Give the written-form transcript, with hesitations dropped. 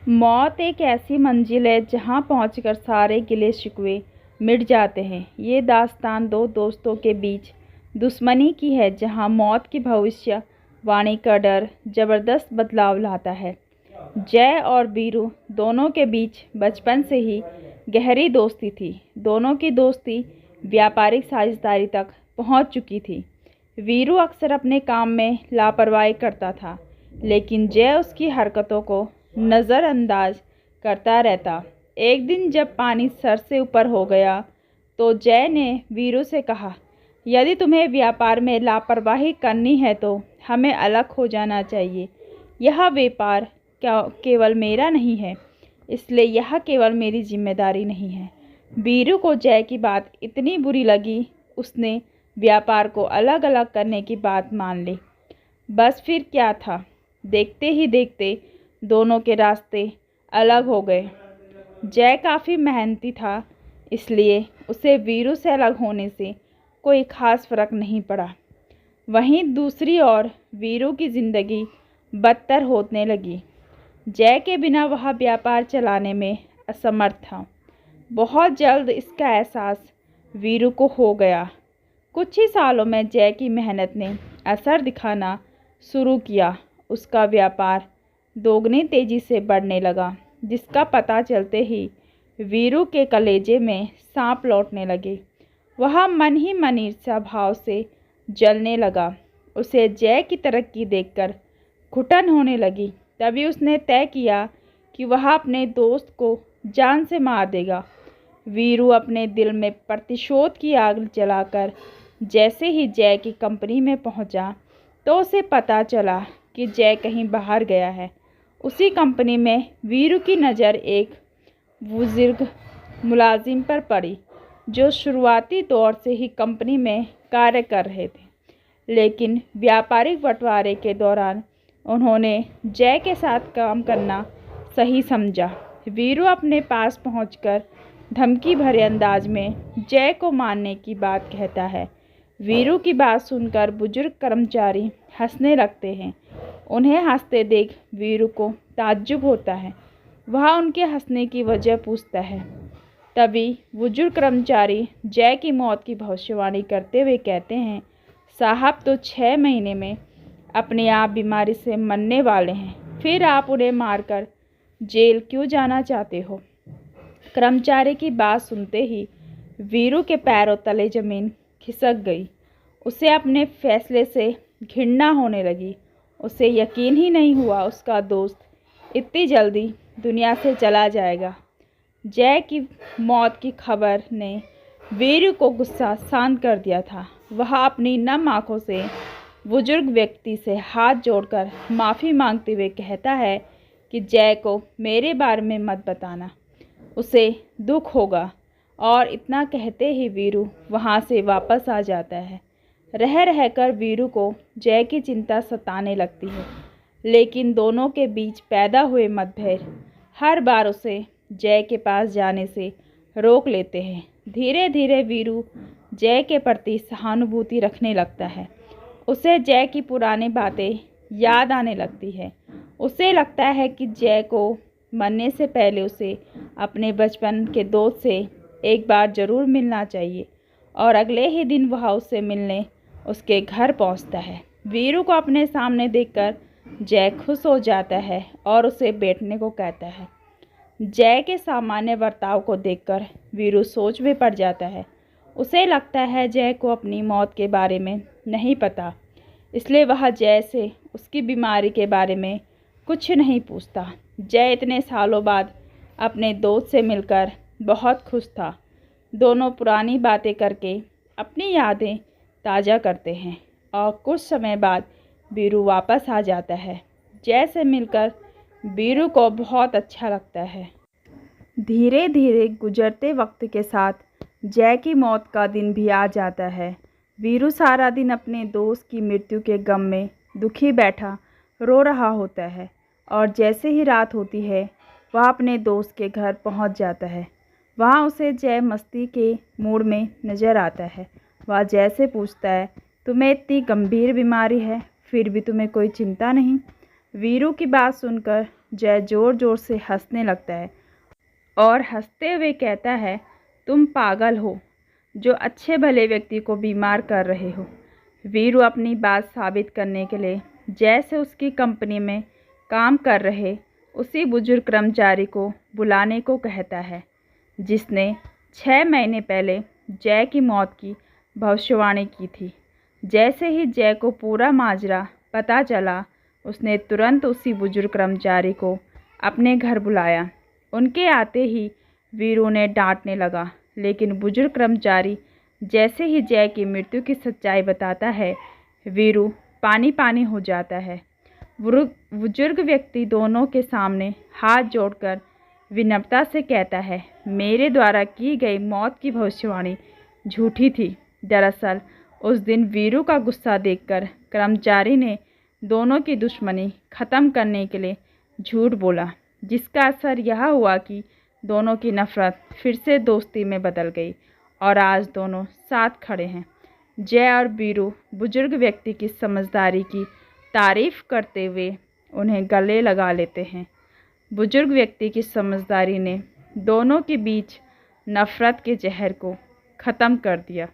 मौत एक ऐसी मंजिल है जहां पहुंचकर सारे गिले शिकवे मिट जाते हैं। ये दास्तान दो दोस्तों के बीच दुश्मनी की है, जहां मौत की भविष्यवाणी का डर ज़बरदस्त बदलाव लाता है। जय और वीरू दोनों के बीच बचपन से ही गहरी दोस्ती थी। दोनों की दोस्ती व्यापारिक साझेदारी तक पहुंच चुकी थी। वीरू अक्सर अपने काम में लापरवाही करता था, लेकिन जय उसकी हरकतों को नज़रअंदाज करता रहता। एक दिन जब पानी सर से ऊपर हो गया तो जय ने वीरू से कहा, यदि तुम्हें व्यापार में लापरवाही करनी है तो हमें अलग हो जाना चाहिए। यह व्यापार केवल मेरा नहीं है, इसलिए यह केवल मेरी जिम्मेदारी नहीं है। वीरू को जय की बात इतनी बुरी लगी, उसने व्यापार को अलग अलग करने की बात मान ली। बस फिर क्या था, देखते ही देखते दोनों के रास्ते अलग हो गए। जय काफ़ी मेहनती था, इसलिए उसे वीरू से अलग होने से कोई ख़ास फ़र्क नहीं पड़ा। वहीं दूसरी ओर वीरू की ज़िंदगी बदतर होने लगी। जय के बिना वह व्यापार चलाने में असमर्थ था। बहुत जल्द इसका एहसास वीरू को हो गया। कुछ ही सालों में जय की मेहनत ने असर दिखाना शुरू किया। उसका व्यापार दोगुनी तेज़ी से बढ़ने लगा, जिसका पता चलते ही वीरू के कलेजे में सांप लौटने लगे। वह मन ही मन ईर्ष्या भाव से जलने लगा। उसे जय की तरक्की देखकर घुटन होने लगी। तभी उसने तय किया कि वह अपने दोस्त को जान से मार देगा। वीरू अपने दिल में प्रतिशोध की आग जलाकर जैसे ही जय की कंपनी में पहुंचा, तो उसे पता चला कि जय कहीं बाहर गया है। उसी कंपनी में वीरू की नज़र एक बुजुर्ग मुलाजिम पर पड़ी, जो शुरुआती दौर से ही कंपनी में कार्य कर रहे थे। लेकिन व्यापारिक बंटवारे के दौरान उन्होंने जय के साथ काम करना सही समझा। वीरू अपने पास पहुंचकर धमकी भरे अंदाज में जय को मारने की बात कहता है। वीरू की बात सुनकर बुजुर्ग कर्मचारी हंसने लगते हैं। उन्हें हंसते देख वीरू को ताज्जुब होता है। वह उनके हंसने की वजह पूछता है। तभी बुजुर्ग कर्मचारी जय की मौत की भविष्यवाणी करते हुए कहते हैं, साहब तो 6 महीने में अपने आप बीमारी से मरने वाले हैं, फिर आप उन्हें मारकर जेल क्यों जाना चाहते हो। कर्मचारी की बात सुनते ही वीरू के पैरों तले ज़मीन खिसक गई। उसे अपने फैसले से घृणा होने लगी। उसे यकीन ही नहीं हुआ उसका दोस्त इतनी जल्दी दुनिया से चला जाएगा। जय की मौत की खबर ने वीरू को गुस्सा शांत कर दिया था। वह अपनी नम आँखों से बुजुर्ग व्यक्ति से हाथ जोड़कर माफ़ी मांगते हुए कहता है कि जय को मेरे बारे में मत बताना, उसे दुख होगा। और इतना कहते ही वीरू वहाँ से वापस आ जाता है। रह रहकर वीरू को जय की चिंता सताने लगती है, लेकिन दोनों के बीच पैदा हुए मतभेद हर बार उसे जय के पास जाने से रोक लेते हैं। धीरे धीरे वीरू जय के प्रति सहानुभूति रखने लगता है। उसे जय की पुरानी बातें याद आने लगती है। उसे लगता है कि जय को मरने से पहले उसे अपने बचपन के दोस्त से एक बार ज़रूर मिलना चाहिए। और अगले ही दिन वह उससे मिलने उसके घर पहुंचता है। वीरू को अपने सामने देखकर जय खुश हो जाता है और उसे बैठने को कहता है। जय के सामान्य बर्ताव को देखकर वीरू सोच में पड़ जाता है। उसे लगता है जय को अपनी मौत के बारे में नहीं पता, इसलिए वह जय से उसकी बीमारी के बारे में कुछ नहीं पूछता। जय इतने सालों बाद अपने दोस्त से मिलकर बहुत खुश था। दोनों पुरानी बातें करके अपनी यादें ताज़ा करते हैं और कुछ समय बाद वीरू वापस आ जाता है। जय से मिलकर वीरू को बहुत अच्छा लगता है। धीरे धीरे गुजरते वक्त के साथ जय की मौत का दिन भी आ जाता है। वीरू सारा दिन अपने दोस्त की मृत्यु के गम में दुखी बैठा रो रहा होता है, और जैसे ही रात होती है वह अपने दोस्त के घर पहुंच जाता है। वहां उसे जय मस्ती के मूड में नज़र आता है। वह जय से पूछता है, तुम्हें इतनी गंभीर बीमारी है, फिर भी तुम्हें कोई चिंता नहीं। वीरू की बात सुनकर जय ज़ोर ज़ोर से हंसने लगता है और हंसते हुए कहता है, तुम पागल हो जो अच्छे भले व्यक्ति को बीमार कर रहे हो। वीरू अपनी बात साबित करने के लिए जय से उसकी कंपनी में काम कर रहे उसी बुजुर्ग कर्मचारी को बुलाने को कहता है, जिसने 6 महीने पहले जय की मौत की भविष्यवाणी की थी। जैसे ही जय को पूरा माजरा पता चला, उसने तुरंत उसी बुजुर्ग कर्मचारी को अपने घर बुलाया। उनके आते ही वीरू ने डांटने लगा, लेकिन बुजुर्ग कर्मचारी जैसे ही जय की मृत्यु की सच्चाई बताता है, वीरू पानी पानी हो जाता है। बुजुर्ग व्यक्ति दोनों के सामने हाथ जोड़कर विनम्रता से कहता है, मेरे द्वारा की गई मौत की भविष्यवाणी झूठी थी। दरअसल उस दिन वीरू का गुस्सा देखकर कर्मचारी ने दोनों की दुश्मनी ख़त्म करने के लिए झूठ बोला, जिसका असर यह हुआ कि दोनों की नफ़रत फिर से दोस्ती में बदल गई और आज दोनों साथ खड़े हैं। जय और वीरू बुजुर्ग व्यक्ति की समझदारी की तारीफ़ करते हुए उन्हें गले लगा लेते हैं। बुजुर्ग व्यक्ति की समझदारी ने दोनों के बीच नफ़रत के जहर को ख़त्म कर दिया।